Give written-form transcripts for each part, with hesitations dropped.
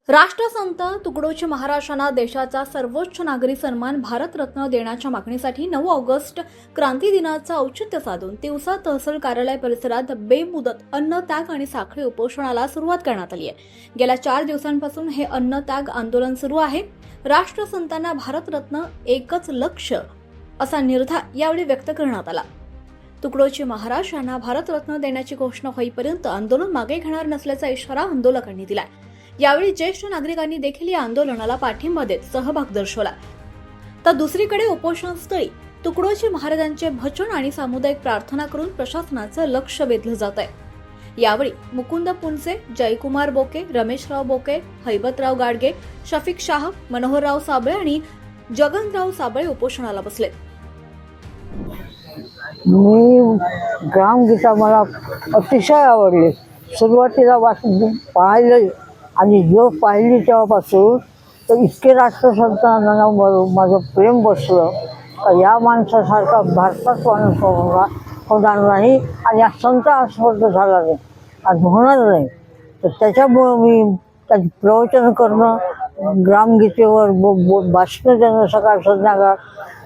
राष्ट्रसंत तुकडोजी महाराजांना देशाचा सर्वोच्च नागरी सन्मान भारतरत्न देण्याच्या मागणीसाठी 9 ऑगस्ट क्रांती दिनाचं औचित्य साधून तिवसा तहसील कार्यालय परिसरात बेमुदत अन्न त्याग आणि साखळी उपोषणाला सुरुवात करण्यात आली आहे। गेल्या 4 दिवसांपासून हे अन्न त्याग आंदोलन सुरू आहे। राष्ट्रसंतांना भारतरत्न एकच लक्ष्य असा निर्धार यावेळी व्यक्त करण्यात आला। तुकडोजी महाराज यांना भारतरत्न देण्याची घोषणा होईपर्यंत आंदोलन मागे घेणार नसल्याचा इशारा आंदोलकांनी दिलाय। यावेळी ज्येष्ठ नागरिकांनी देखील या आंदोलनाला पाठिंबा देत सहभाग दर्शवला। तर दुसरीकडे उपोषणस्थळी तुकडोजी महाराजांचे भजन आणि सामुदायिक प्रार्थना करून प्रशासनाचं लक्ष वेधलं जात आहे। यावेळी मुकुंद पुनसे, जयकुमार बोके, रमेशराव बोके, हैबतराव गाडगे, शफिक शाह, मनोहरराव साबळे आणि जगनराव साबळे उपोषणाला बसले। मी ग्रामगीता मला अतिशय आवडली। सुरुवातीला पाहिलं आणि जो पाहिली तेव्हापासून तर इतके राष्ट्रसंतांना माझं प्रेम बसलं। या माणसासारखा भारतात माणूस होणार नाही आणि या संत आस्पर्ध झाला नाही आणि होणार नाही। तर त्याच्यामुळं मी त्याची प्रवचन करणं, ग्रामगीतेवर भाषणं देणं, सकाळ संध्याकाळ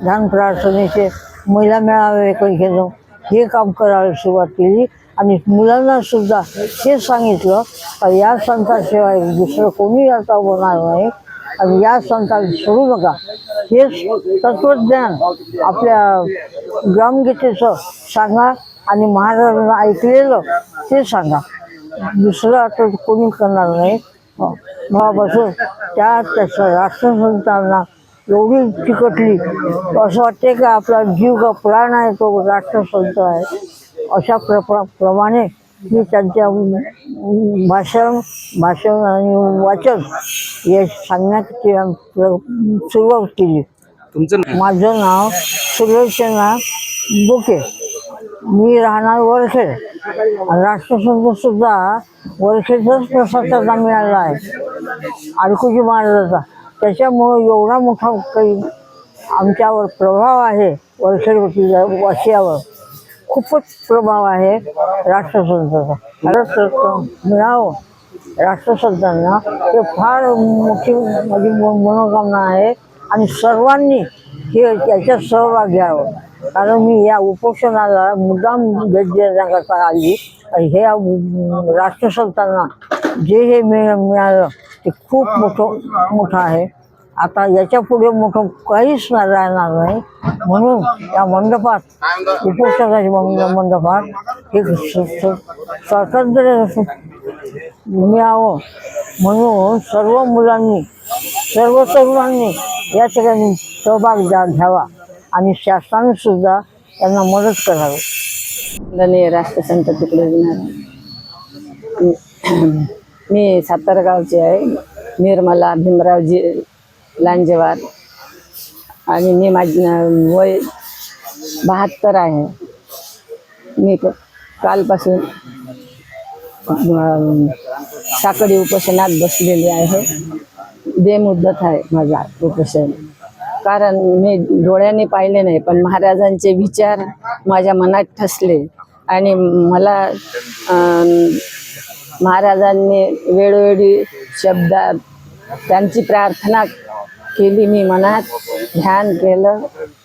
ध्यान प्रार्थनेचे महिला मेळावे घेणं हे काम करायला सुरुवात केली। आणि मुलांना सुद्धा हे सांगितलं की या संतांशिवाय दुसरं कोणी आता होणार नाही आणि या संतांना सोडू नका। हे तत्वज्ञान आपल्या ग्रामगीतेचं सांगा आणि महाराजांना ऐकलेलं ते सांगा, दुसरं आता कोणी करणार नाही। मगापासून त्याच्या राष्ट्रसंतांना एवढी चिकटली असं वाटते की आपला जीव का प्राण आहे तो राष्ट्रसंत आहे। अशा प्रमाणे मी त्यांच्या भाषण आणि वाचन हे सांगण्याची सुरुवात केली। माझं नाव सुलोचना बोके, मी राहणार वरखेड। राष्ट्रसंत सुद्धा वरखेडचाच प्रसाद मिळाला आहे अडकुजी महाराजाचा। त्याच्यामुळं एवढा मोठा काही आमच्यावर प्रभाव आहे, वरखेड वासियावर खूपच प्रभाव आहे राष्ट्रसंतांचा। भारतरत्न मिळावं राष्ट्रसंतांना हे फार मोठी माझी मनोकामना आहे आणि सर्वांनी हे याच्यात सहभाग घ्यावं। कारण मी या उपोषणाला मुद्दाम भेट देण्याकरता आली। हे राष्ट्रसंतांना जे मिळालं ते खूप मोठं आहे। आता याच्या पुढे मोठं काहीच राहणार नाही, म्हणून या मंडपात उपोषणाच्या मंडपात हे स्वातंत्र्य मिळावं म्हणून सर्व मुलांनी, सर्व तरुणांनी या ठिकाणी सहभाग घ्यावा आणि शासनाने सुद्धा त्यांना मदत करावी। धन्य राष्ट्रसंत तुकडोजी महाराज। मी सातारा गावची आहे, निर्मला भीमरावजी लांजेवार आणि मी वय 72 आहे। मी कालपासून साखळी उपोषणात बसलेली आहे। बेमुदत आहे माझा उपोषण, कारण मी डोळ्यांनी पाहिले नाही पण महाराजांचे विचार माझ्या मनात ठसले आणि मला महाराजांनी वेळोवेळी शब्दात त्यांची प्रार्थना केली। मी मनात ध्यान केलं,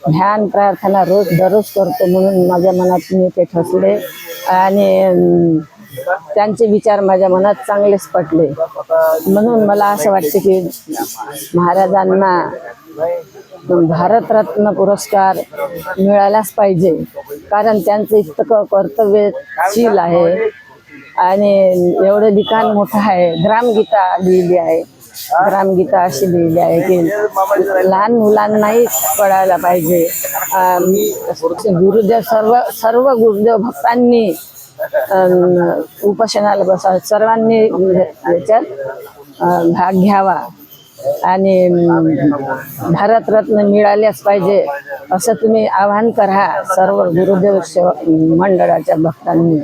ध्यान प्रार्थना दररोज करतो म्हणून माझ्या मनात मी ते ठसले आणि त्यांचे विचार माझ्या मनात चांगलेच पटले। म्हणून मला असं वाटते की महाराजांना भारतरत्न पुरस्कार मिळालाच पाहिजे, कारण त्यांचं इतकं कर्तव्यशील आहे आणि एवढं लिखाण मोठं आहे। ग्रामगीता लिहिली आहे, ग्रामगीता अशी लिहिली आहे की लहान मुलांनाही कळायला पाहिजे। गुरुदेव सर्व गुरुदेव भक्तांनी उपोषणाला बसावं, सर्वांनी याच्यात भाग घ्यावा आणि भारतरत्न मिळाल्याच पाहिजे असं तुम्ही आवाहन करा सर्व गुरुदेव मंडळाच्या भक्तांनी।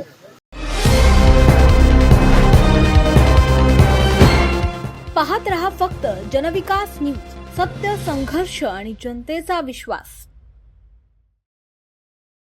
पाहत रहा फक्त जनविकास न्यूज, सत्य, संघर्ष आणि जनतेचा विश्वास।